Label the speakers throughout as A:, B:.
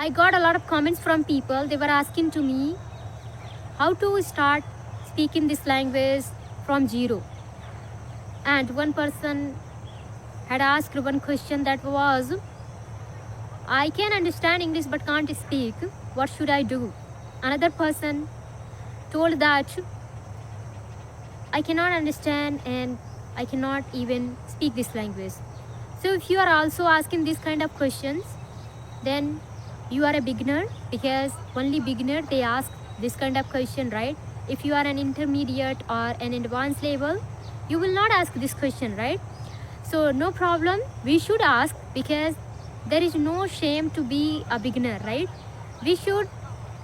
A: I got a lot of comments from people. They were asking to me how to start speaking this language from zero. And one person had asked one question that was, I can understand English but can't speak. What should I do? Another person told that I cannot understand and I cannot even speak this language. So if you are also asking this kind of questions, then you are a beginner, because only beginner they ask this kind of question, right? If you are an intermediate or an advanced level, you will not ask this question, right? So no problem, we should ask, because there is no shame to be a beginner, right? We should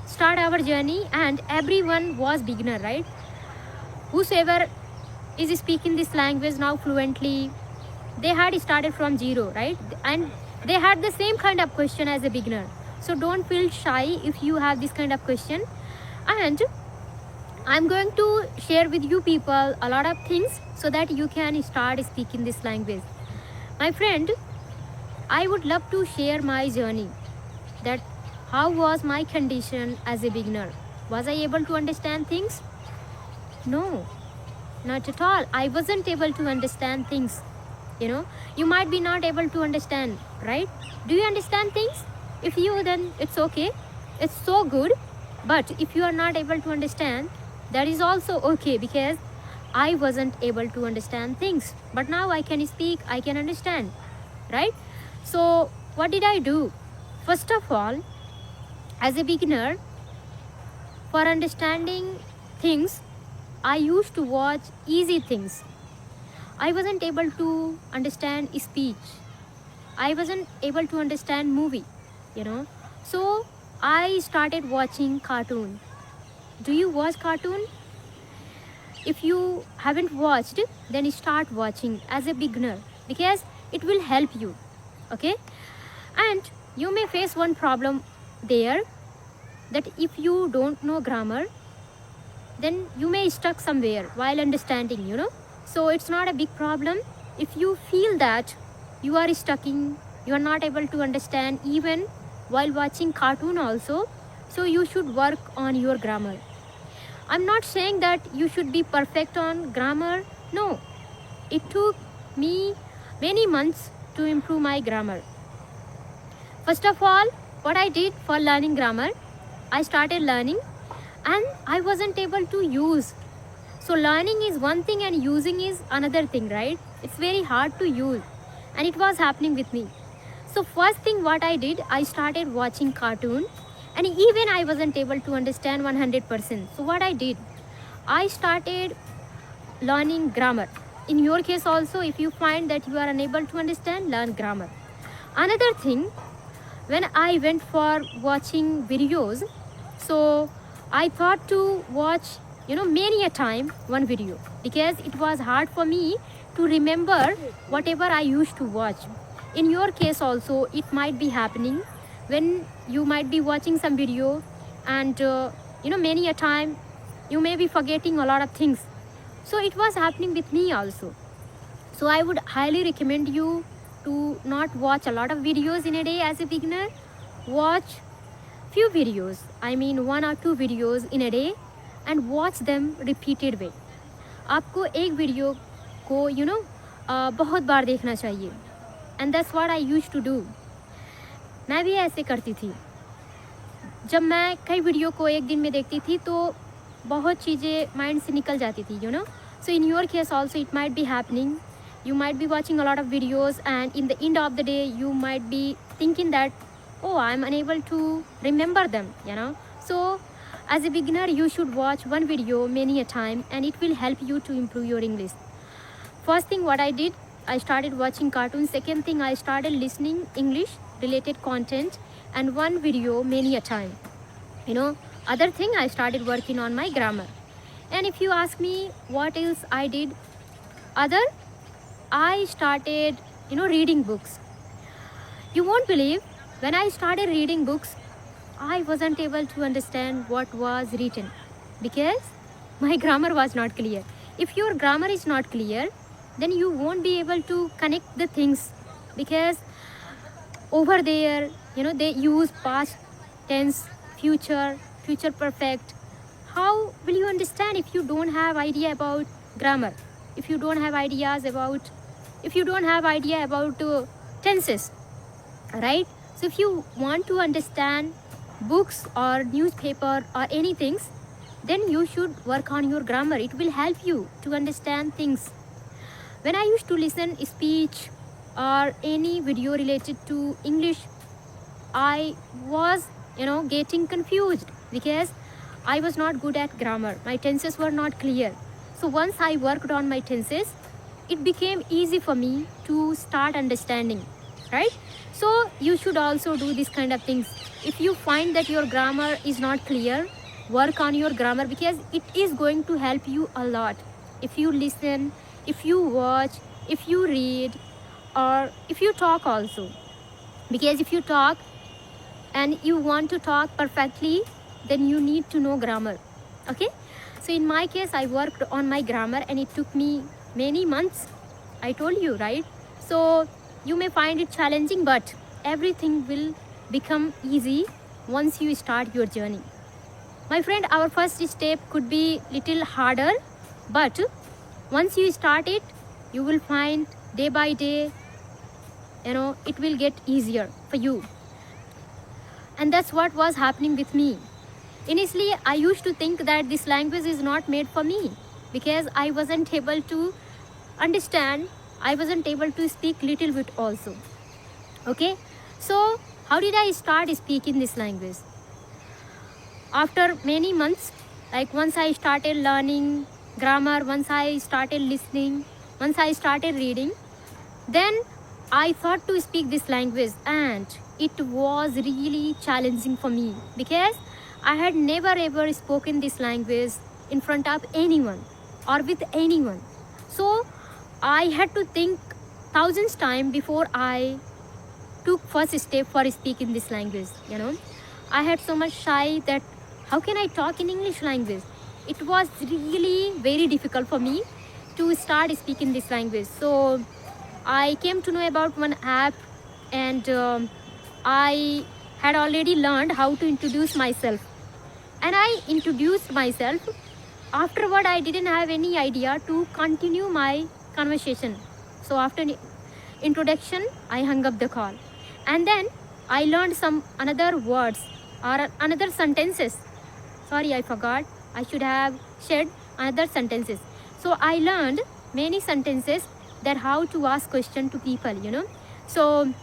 A: start our journey, and everyone was beginner, right? Whosoever is speaking this language now fluently, they had started from zero, right? And they had the same kind of question as a beginner. So don't feel shy if you have this kind of question. And I'm going to share with you people a lot of things so that you can start speaking this language. My friend, I would love to share my journey, that how was my condition as a beginner. Was I able to understand things? No, not at all. I wasn't able to understand things. You might be not able to understand, right? Do you understand things? If you, then it's okay, it's so good. But if you are not able to understand, that is also okay, because I wasn't able to understand things, but now I can speak, I can understand, right? So what did I do? First of all, as a beginner, for understanding things, I used to watch easy things. I wasn't able to understand speech. I wasn't able to understand movie, So I started watching cartoon. Do you watch cartoon? If you haven't watched, then start watching as a beginner, because it will help you, okay? And you may face one problem there, that if you don't know grammar, then you may stuck somewhere while understanding, So it's not a big problem. If you feel that you are stuck in, you are not able to understand even while watching cartoon also, so you should work on your grammar. I'm not saying that you should be perfect on grammar. No, it took me many months to improve my grammar. First of all, what I did for learning grammar, I started learning and I wasn't able to use. So learning is one thing and using is another thing, right? It's very hard to use, and it was happening with me. So first thing what I did, I started watching cartoon, and even I wasn't able to understand 100%. So what I did, I started learning grammar. In your case also, if you find that you are unable to understand, learn grammar. Another thing, when I went for watching videos, so I thought to watch, many a time one video, because it was hard for me to remember whatever I used to watch. In your case also, it might be happening when you might be watching some video, and many a time you may be forgetting a lot of things. So it was happening with me also. So I would highly recommend you to not watch a lot of videos in a day as a beginner. Watch few videos, I mean 1 or 2 videos in a day, and watch them repeated way. आपको एक video को बहुत बार देखना चाहिए, and that's what I used to do. मैं भी ऐसे करती थी. जब मैं कई वीडियो को एक दिन में देखती थी तो बहुत चीज़ें माइंड से निकल जाती थी, So in your case also it might be happening. You might be watching a lot of videos, and in the end of the day you might be thinking that, oh, I'm unable to remember them, So as a beginner, you should watch one video many a time, and it will help you to improve your English. First thing what I did, I started watching cartoons. Second thing, I started listening English related content, and one video many a time. Other thing, I started working on my grammar. And if you ask me what else I did, I started, reading books. You won't believe, when I started reading books, I wasn't able to understand what was written, because my grammar was not clear. If your grammar is not clear, then you won't be able to connect the things, because over there, they use past tense, future, future perfect. How will you understand if you don't have idea about grammar? If you don't have idea about tenses, right? So if you want to understand books or newspaper or anything, then you should work on your grammar. It will help you to understand things. When I used to listen speech or any video related to English, I was getting confused because I was not good at grammar. My tenses were not clear. So once I worked on my tenses, it became easy for me to start understanding, right? So you should also do this kind of things. If you find that your grammar is not clear, work on your grammar, because it is going to help you a lot. If you listen, if you watch, if you read, or if you talk also. Because if you talk and you want to talk perfectly, then you need to know grammar. Okay? So in my case, I worked on my grammar and it took me many months. I told you, right? So you may find it challenging, but everything will become easy once you start your journey. My friend, our first step could be little harder, but once you start it, you will find day by day, it will get easier for you. And that's what was happening with me. Initially, I used to think that this language is not made for me because I wasn't able to understand, I wasn't able to speak little bit also. Okay, so how did I start speaking this language? After many months, like once I started learning grammar, once I started listening, once I started reading, then I thought to speak this language, and it was really challenging for me because I had never ever spoken this language in front of anyone or with anyone. So I had to think thousands times before I took first step for speaking this language. I had so much shy that how can I talk in English language? It was really very difficult for me to start speaking this language. So I came to know about one app, and I had already learned how to introduce myself. And I introduced myself. Afterward, I didn't have any idea to continue my conversation. So after introduction, I hung up the call. And then I learned some another words or another sentences. Sorry, I forgot. I should have shared another sentences. So I learned many sentences that how to ask question to people, So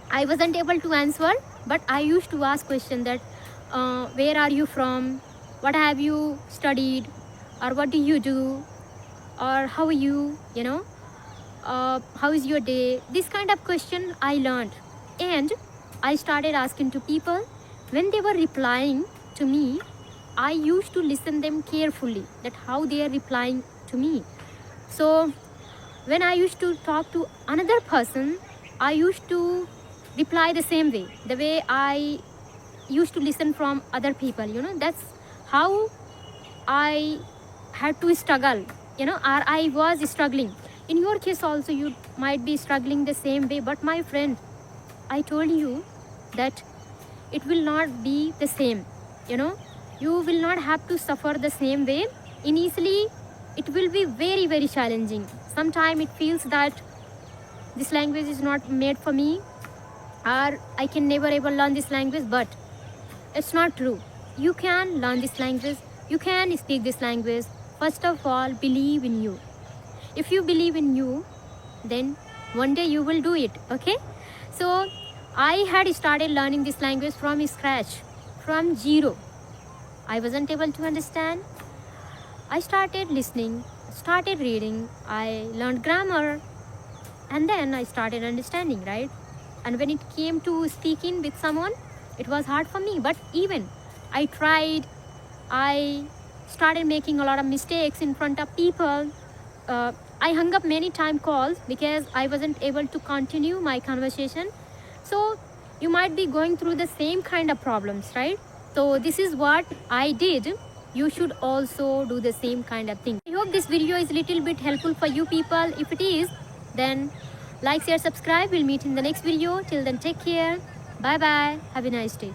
A: I wasn't able to answer, but I used to ask question that where are you from? What have you studied? Or what do you do? Or how are you? How is your day? This kind of question I learned. And I started asking to people. When they were replying to me, I used to listen them carefully that how they are replying to me. So when I used to talk to another person, I used to reply the same way, the way I used to listen from other people. That's how I had to struggle, or I was struggling. In your case also, you might be struggling the same way, but my friend, I told you that it will not be the same. You will not have to suffer the same way. Initially, it will be very, very challenging. Sometimes it feels that this language is not made for me, or I can never ever learn this language, but it's not true. You can learn this language. You can speak this language. First of all, believe in you. If you believe in you, then one day you will do it. Okay? So I had started learning this language from scratch, from zero. I wasn't able to understand. I started listening, started reading, I learned grammar, and then I started understanding, right? And when it came to speaking with someone, it was hard for me, but even I tried. I started making a lot of mistakes in front of people. I hung up many time calls because I wasn't able to continue my conversation. So you might be going through the same kind of problems, right? So this is what I did. You should also do the same kind of thing. I hope this video is a little bit helpful for you people. If it is, then like, share, subscribe. We'll meet in the next video. Till then, take care. Bye bye. Have a nice day.